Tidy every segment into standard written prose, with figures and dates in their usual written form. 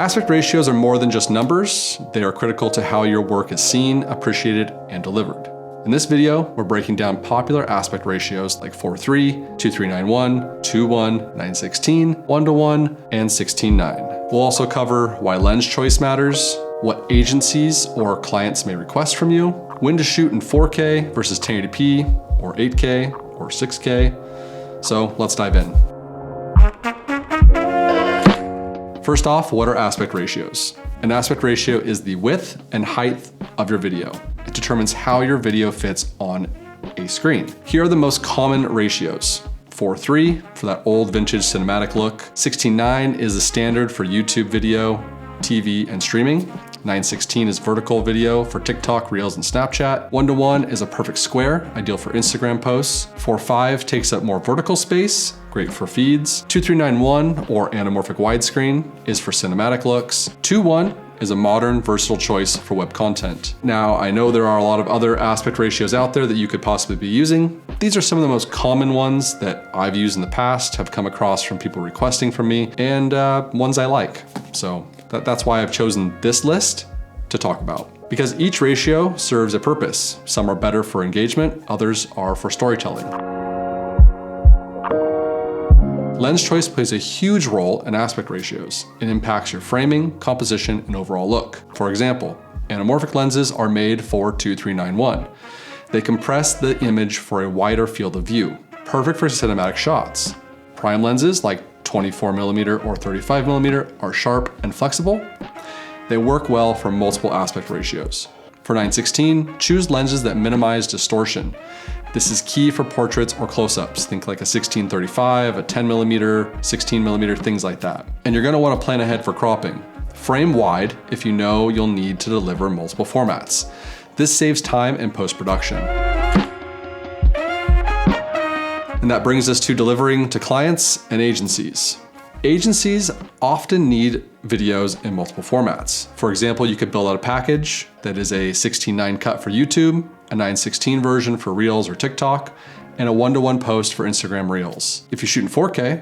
Aspect ratios are more than just numbers. They are critical to how your work is seen, appreciated, and delivered. In this video, we're breaking down popular aspect ratios like 4:3, 2:3:9:1, 2:1, 9:16, 1:1, and 16:9. We'll also cover why lens choice matters, what agencies or clients may request from you, when to shoot in 4K versus 1080p, or 8K, or 6K. So let's dive in. First off, what are aspect ratios? An aspect ratio is the width and height of your video. It determines how your video fits on a screen. Here are the most common ratios. 4:3 for that old vintage cinematic look. 16:9 is the standard for YouTube video, TV, and streaming. 9:16 is vertical video for TikTok, Reels, and Snapchat. 1:1 is a perfect square, ideal for Instagram posts. 4:5 takes up more vertical space, great for feeds. 2:3:9:1 or anamorphic widescreen is for cinematic looks. 2:1 is a modern, versatile choice for web content. Now, I know there are a lot of other aspect ratios out there that you could possibly be using. These are some of the most common ones that I've used in the past, have come across from people requesting from me, and ones I like. So that's why I've chosen this list to talk about. Because each ratio serves a purpose. Some are better for engagement, others are for storytelling. Lens choice plays a huge role in aspect ratios. It impacts your framing, composition, and overall look. For example, anamorphic lenses are made for 2:3:9:1. They compress the image for a wider field of view, perfect for cinematic shots. Prime lenses like 24mm or 35mm are sharp and flexible. They work well for multiple aspect ratios. For 9:16, choose lenses that minimize distortion. This is key for portraits or close-ups. Think like a 16-35, a 10mm, 16mm, things like that. And you're gonna wanna plan ahead for cropping. Frame wide if you know you'll need to deliver multiple formats. This saves time in post-production. And that brings us to delivering to clients and agencies. Agencies often need videos in multiple formats. For example, you could build out a package that is a 16:9 cut for YouTube, a 9:16 version for Reels or TikTok, and a 1:1 post for Instagram Reels. If you shoot in 4K,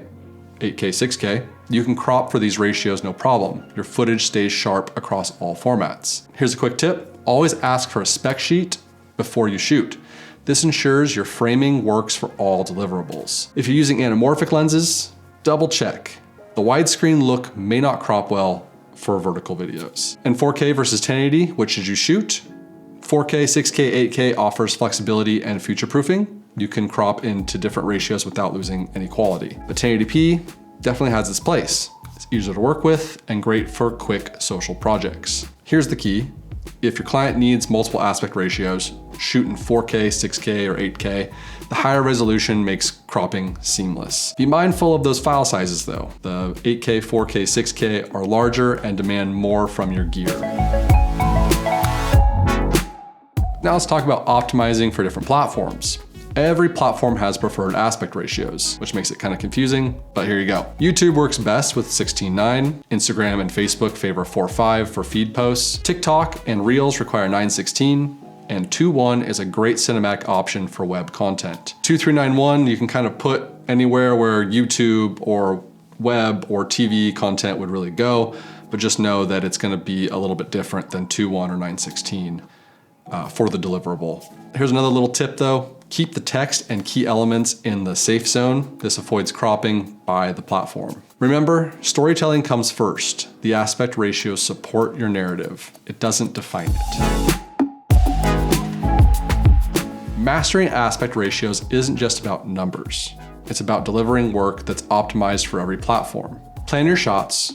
8K, 6K, you can crop for these ratios no problem. Your footage stays sharp across all formats. Here's a quick tip. Always ask for a spec sheet before you shoot. This ensures your framing works for all deliverables. If you're using anamorphic lenses, double check. The widescreen look may not crop well for vertical videos. In 4K versus 1080, which should you shoot? 4K, 6K, 8K offers flexibility and future-proofing. You can crop into different ratios without losing any quality. But 1080p definitely has its place. It's easier to work with and great for quick social projects. Here's the key. If your client needs multiple aspect ratios, shoot in 4K, 6K, or 8K. The higher resolution makes cropping seamless. Be mindful of those file sizes though. The 8K, 4K, 6K are larger and demand more from your gear. Now let's talk about optimizing for different platforms. Every platform has preferred aspect ratios, which makes it kind of confusing, but here you go. YouTube works best with 16:9. Instagram and Facebook favor 4:5 for feed posts. TikTok and Reels require 9:16. And 2:1 is a great cinematic option for web content. 2:3:9:1 you can kind of put anywhere where YouTube or web or TV content would really go, but just know that it's gonna be a little bit different than 2:1 or 9:16 for the deliverable. Here's another little tip though. Keep the text and key elements in the safe zone. This avoids cropping by the platform. Remember, storytelling comes first. The aspect ratios support your narrative. It doesn't define it. Mastering aspect ratios isn't just about numbers. It's about delivering work that's optimized for every platform. Plan your shots,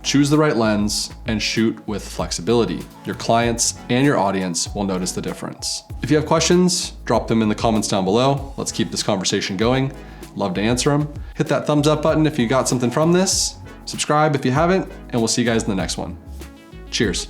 choose the right lens, and shoot with flexibility. Your clients and your audience will notice the difference. If you have questions, drop them in the comments down below. Let's keep this conversation going. Love to answer them. Hit that thumbs up button if you got something from this. Subscribe if you haven't, and we'll see you guys in the next one. Cheers.